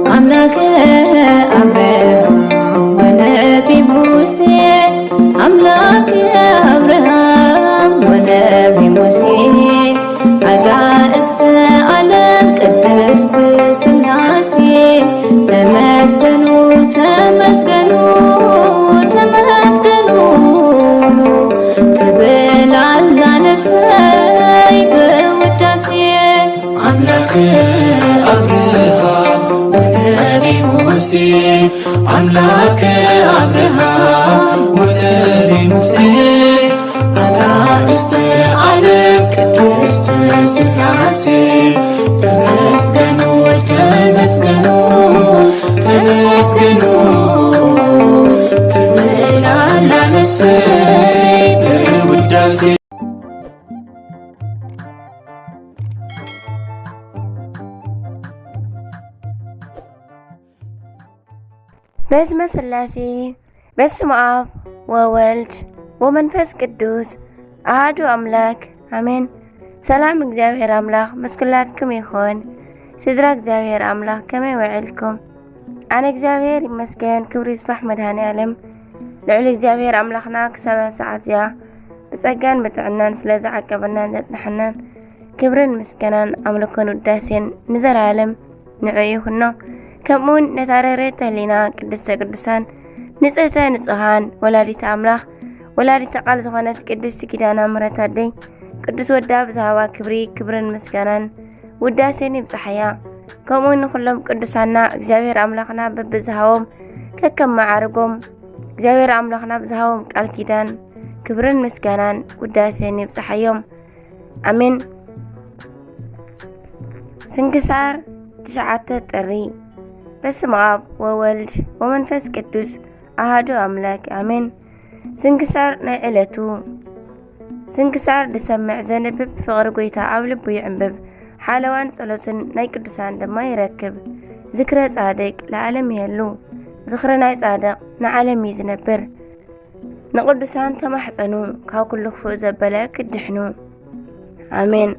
أملاك أبراهام ونبي موسى أملاك أبراهام ونبي موسى عقائس عالم قدست سلاسي تمسكنوا تمسكنوا تمسكنوا تبل على نفسي بوداسي أملاك أبراهام ونبي موسى أملاك أبراهام ونبي موسى عقائس عالم قدست سلاسي تمسكنوا تمسكنوا تمسكنوا تبل على نفسي بوداسي باسم ሥላሴ በስመ አብ ወወልድ ወመንፈስ ቅዱስ አሐዱ አምላክ አሜን። ሰላም እግዚአብሔር አምላክ መስኩላትኩም ይኹን። ስድራ እግዚአብሔር አምላክ ከመይ ውዕልኩም? ኣነ እግዚአብሔር ይመስገን ክብሪ ይስፋሕ መድኃኔዓለም ልዑል እግዚአብሔር አምላኽና ክሳብ ሰዓት እዚኣ ብጸጋን ብጥዕናን ስለ ዝዓቀበናን ዘጽንሐናን ክብርን ምስጋናን ኣምልኮን ውዳሴን ንዘላለም ንዑ ይኹኖ። ከምኡውን ነታረሬት ህሊና ቅድስተ ቅዱሳን ንጽሕተ ንጹሃን ወላዲተ ኣምላኽ ወላዲተ ቃል ዝኾነት ቅድስቲ ኪዳነ ምሕረት ኣደይ ቅዱስ ወዳ ብዝሃባ ክብሪ ክብርን ምስጋናን ውዳሴን ይብጽሕያ። ከምኡውን ንኹሎም ቅዱሳና እግዚአብሔር ኣምላኽና በብዝሃቦም ከከም መዓርጎም እግዚአብሔር ኣምላኽና ብዝሃቦም ቃል ኪዳን ክብርን ምስጋናን ውዳሴን ይብጽሕዮም ኣሜን። ስንክሳር 9 ጥሪ በስመ አብ ወወልድ ወመንፈስ ቅዱስ አሐዱ አምላክ አሜን። ስንክሳር ናይ ዕለቱ ስንክሳር ድሰምዕ ዘንብብ ፍቕሪ ጎይታ ኣብ ልቡ ይዕንብብ ሓለዋን ጸሎትን ናይ ቅዱሳን ድማ ይረክብ። ዝክረ ጻድቅ ለዓለም ይህሉ ዝኽረ ናይ ጻድቕ ንዓለም እዩ ዝነብር። ንቅዱሳን ተማሕፀኑ ካብ ኩሉ ክፉእ ዘበለ ክድሕኑ አሜን።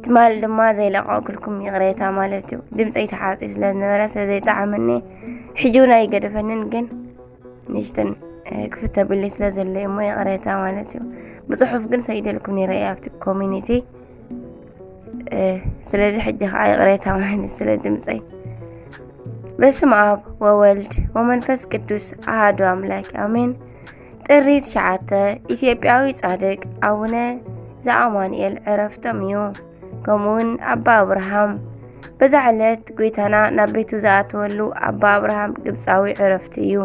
ትማል ድማ ዘይለቀቅልኩም ይቅሬታ ማለት እዩ። ድምፀይ ተሓፂ ስለ ዝነበረ ስለ ዘይጣዕመኒ ሕጂውን ኣይገደፈንን ግን ንሽተን ክፍተብለይ ስለ ዘሎ እሞ ይቅሬታ ማለት እዩ። ብፅሑፍ ግን ሰይደልኩም ነይረ ኣብቲ ኮሚኒቲ ስለዚ ሕጂ ከዓ ይቅሬታ ማለት ስለ ድምፀይ። በስመ አብ ወወልድ ወመንፈስ ቅዱስ አሐዱ አምላክ አሜን። ጥሪ 9 ኢትዮጵያዊ ጻድቅ አቡነ ዘአማኑኤል ዕረፍቶም እዩ። ከምኡውን ኣባ አብርሃም በዛ ዕለት ጎይታና ናብ ቤቱ ዝኣተወሉ ኣባ አብርሃም ግብፃዊ ዕረፍቲ እዩ።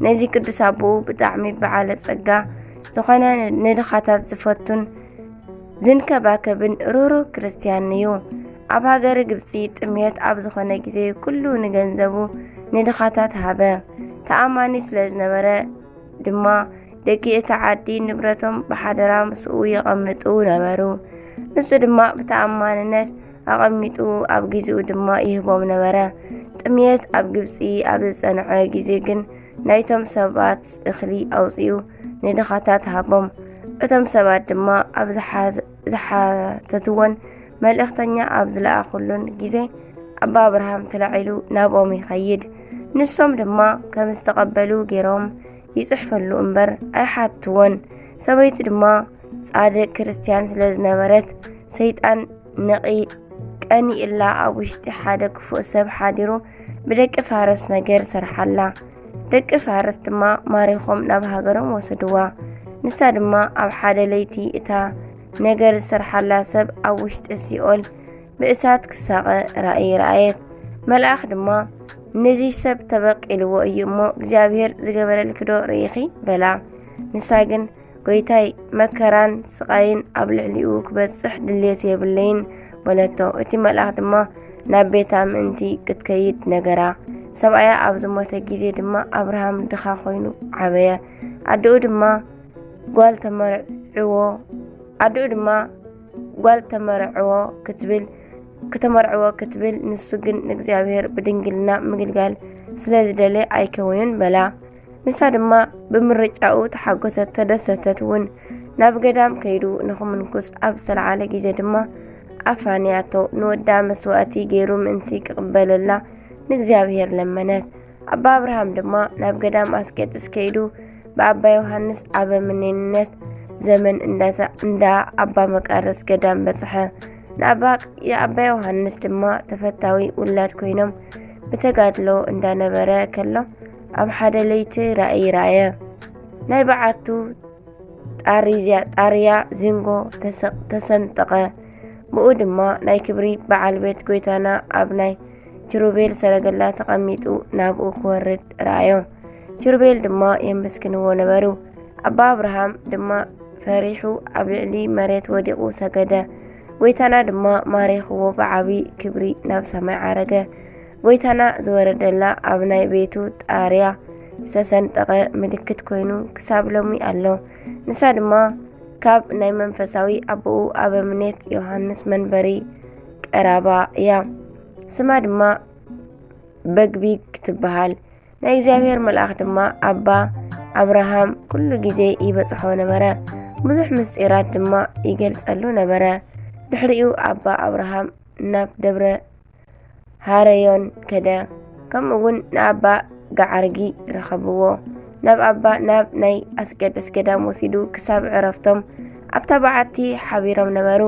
ነዚ ቅዱስ ኣቦኡ ብጣዕሚ በዓለ ጸጋ ዝኾነ ንድኻታት ዝፈቱን ዝንከባከብን ሩሩህ ክርስቲያን እዩ። ኣብ ሃገረ ግብፂ ጥምየት ኣብ ዝኾነ ጊዜ ኩሉ ንገንዘቡ ንድኻታት ሃበ። ተኣማኒ ስለ ዝነበረ ድማ ደቂ እቲ ዓዲ ንብረቶም ብሓደራ ምስኡ ይቐምጡ ነበሩ። ንሱ ድማ ብተኣማንነት ኣቐሚጡ ኣብ ጊዜኡ ድማ ይህቦም ነበረ። ጥምየት ኣብ ግብፂ ኣብ ዝጸንዐ ጊዜ ግን ናይቶም ሰባት እኽሊ ኣውፂኡ ንድኻታት ሃቦም። እቶም ሰባት ድማ ኣብ ዝሓተትዎን መልእኽተኛ ኣብ ዝለኣኹሉን ጊዜ ኣባ አብርሃም ተላዒሉ ናብኦም ይኸይድ። ንሶም ድማ ከም ዝተቐበሉ ገይሮም ይጽሕፈሉ እምበር ኣይሓትዎን። ሰበይቲ ድማ ጻድቅ ክርስቲያን ስለ ዝነበረት ሰይጣን ቀኒ ኢላ ኣብ ውሽጢ ሓደ ክፉእ ሰብ ሓዲሩ ብደቂ ፋረስ ነገር ሰርሓላ። ደቂ ፋረስ ድማ ማሪኾም ናብ ሃገሮም ወሰድዋ። ንሳ ድማ ኣብ ሓደ ለይቲ እታ ነገር ዝሰርሓላ ሰብ ኣብ ውሽጢ ሲኦል ብእሳት ክሳቐ ራእይ ረአየት። መልኣኽ ድማ ነዚ ሰብ ተበቂልዎ እዩ እሞ እግዚኣብሔር ዝገበረልክዶ ርኢኺ በላ። ንሳ ግን ጎይታይ መከራን ስቃይን ኣብ ልዕሊኡ ክበጽሕ ድልየት የብለይን በለቶ። እቲ መልኣኽ ድማ ናብ ቤታ ምእንቲ ክትከይድ ነገራ። ሰብኣያ ኣብ ዝሞተ ጊዜ ድማ አብርሃም ድኻ ኮይኑ ዓበየ። ኣድኡ ድማ ጓል ተመርዕዎ ክትብል ንሱ ግን ንእግዚኣብሔር ብድንግልና ምግልጋል ስለ ዝደለ ኣይከውንን በላ። ንሳ ድማ ብምርጫኡ ተሓጎሰት ተደሰተት እውን። ናብ ገዳም ከይዱ ንኽምንኩስ ኣብ ዝተለዓለ ጊዜ ድማ ኣፋንያቶ ንወዳ መስዋእቲ ገይሩ ምእንቲ ክቕበለላ ንእግዚአብሔር ለመነት። ኣባ አብርሃም ድማ ናብ ገዳም ኣስቄጥስ ከይዱ በአባ ዮሐንስ አበምኔነት ዘመን እንዳ አባ መቃርስ ገዳም በጽሐ። የአባ ዮሐንስ ድማ ተፈታዊ ውላድ ኮይኖም ብተጋድሎ እንዳነበረ ከሎ ኣብ ሓደ ለይቲ ራእይ ረአየ። ናይ በዓቱ ጣርያ ዚንጎ ተሰንጠቀ። ብኡ ድማ ናይ ክብሪ በዓል ቤት ጎይታና ኣብ ናይ ኪሩቤል ሰረገላ ተቐሚጡ ናብኡ ክወርድ ረአዮ። ኪሩቤል ድማ የመስክንዎ ነበሩ። ኣባ አብርሃም ድማ ፈሪሑ ኣብ ልዕሊ መሬት ወዲቑ ሰገደ። ጎይታና ድማ ማሪኽዎ ብዓቢ ክብሪ ናብ ሰማይ ዓረገ። ጎይታና ዝወረደላ ኣብ ናይ ቤቱ ጣርያ ዝተሰንጠቐ ምልክት ኮይኑ ክሳብ ሎሚ ኣሎ። ንሳ ድማ ካብ ናይ መንፈሳዊ ኣቦኡ ኣበምኔት ዮሐንስ መንበሪ ቀራባ እያ። ስማ ድማ በግቢግ ትበሃል። ናይ እግዚአብሔር መልአኽ ድማ ኣባ አብርሃም ኩሉ ግዜ ይበጽሖ ነበረ። ብዙሕ ምስጢራት ድማ ይገልጸሉ ነበረ። ድሕሪኡ ኣባ አብርሃም ናብ ደብረ ሃረዮን ከደ። ከምኡውን ንኣባ ጋዓርጊ ረኸብዎ። ናብ ናይ ኣስቄጥስ ገዳም ወሲዱ ክሳብ ዕረፍቶም ኣብታ በዓቲ ሓቢሮም ነበሩ።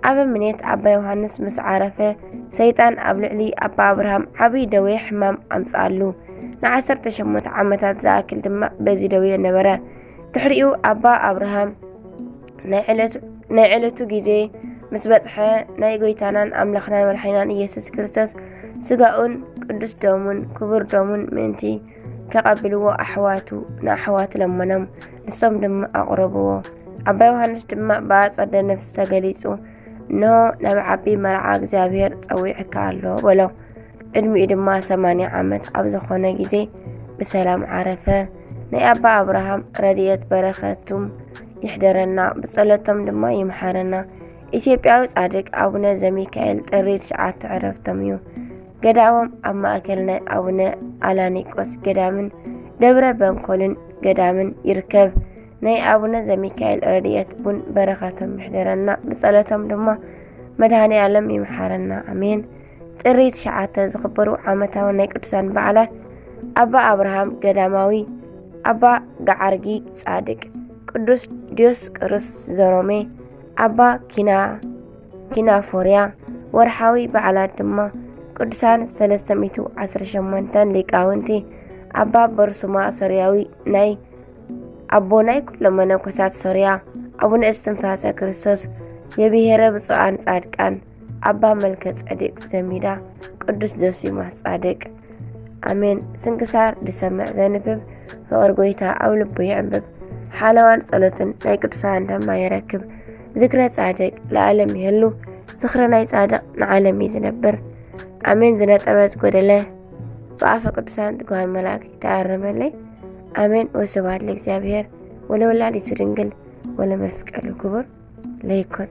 ኣበምኔት ኣባ ዮሐንስ ምስ ዓረፈ ሰይጣን ኣብ ልዕሊ ኣባ አብርሃም ዓብይ ደዌ ሕማም ኣምጽኣሉ። ን18 ዓመታት ዝኣክል ድማ በዚ ደዌ ነበረ። ድሕሪኡ ኣባ አብርሃም ናይ ዕለቱ ግዜ ምስ በጽሐ ናይ ጎይታናን ኣምላኽናን መድሓኒናን ኢየሱስ ክርስቶስ ስጋኡን ቅዱስ ደሙን ክቡር ደሙን ምእንቲ ከቐብልዎ ንኣሕዋቱ ለመኖም። ንሶም ድማ ኣቕረብዎ። ኣባ ዮሐንስ ድማ ብኣጸደ ነፍሲ ተገሊጹ እንሆ ናብ ዓቢ መርዓ እግዚአብሔር ጸዊዕካ ኣሎ በሎ። ዕድሚኡ ድማ 80 ዓመት ኣብ ዝኾነ ግዜ ብሰላም ዓረፈ። ናይ ኣባ አብርሃም ረድኤት በረኸቱም ይሕደረና፣ ብጸሎቶም ድማ ይምሓረና። ኢትዮጵያዊ ጻድቅ አቡነ ዘሚካኤል ጥሪ 9 ዕረፍቶም እዩ። ገዳሞም ኣብ ማእከል ናይ አቡነ አላኒቆስ ገዳምን ደብረ በንኮልን ገዳምን ይርከብ። ናይ አቡነ ዘሚካኤል ረድኤት ቡን በረኸቶም ይሕደረና፣ ብጸሎቶም ድማ መድኃኔ ዓለም ይምሓረና አሜን። ጥሪ 9 ዝኽበሩ ዓመታዊ ናይ ቅዱሳን በዓላት ኣባ አብርሃም ገዳማዊ፣ ኣባ ጋዓርጊ ጻድቅ፣ ቅዱስ ዲዮስቆሮስ ዘሮሜ፣ ኣባ ኪናፎርያ። ወርሓዊ በዓላት ድማ ቅዱሳን 318 ሊቃውንቲ፣ ኣባ በርሱማ ሶርያዊ ናይ ኣቦ ናይ ኩሎም መነኮሳት ሶርያ፣ ኣቡነ እስትንፋሰ ክርስቶስ የብሔረ ብፁዓን ጻድቃን፣ ኣባ መልከ ጸዲቅ ዘሚዳ፣ ቅዱስ ዶሲማስ ጻድቅ አሜን። ስንክሳር ድሰምዕ ዘንብብ ፍቅር ጎይታ ኣብ ልቡ ይዕንብብ። ሓለዋን ጸሎትን ናይ ቅዱሳን ድማ ይረክብ። ዝክረ ጻድቅ ለዓለም ይህሉ፣ ዝክረ ናይ ጻድቅ ንዓለም ዝነብር አሜን። ዝነጠበ ዝጎደለ ብኣፈ ቅዱሳን ትጓሃን መላእክ ይተኣረመለይ አሜን። ወስብሐት ለእግዚአብሔር ወለወላዲቱ ድንግል ወለመስቀሉ ክቡር ለይኩን።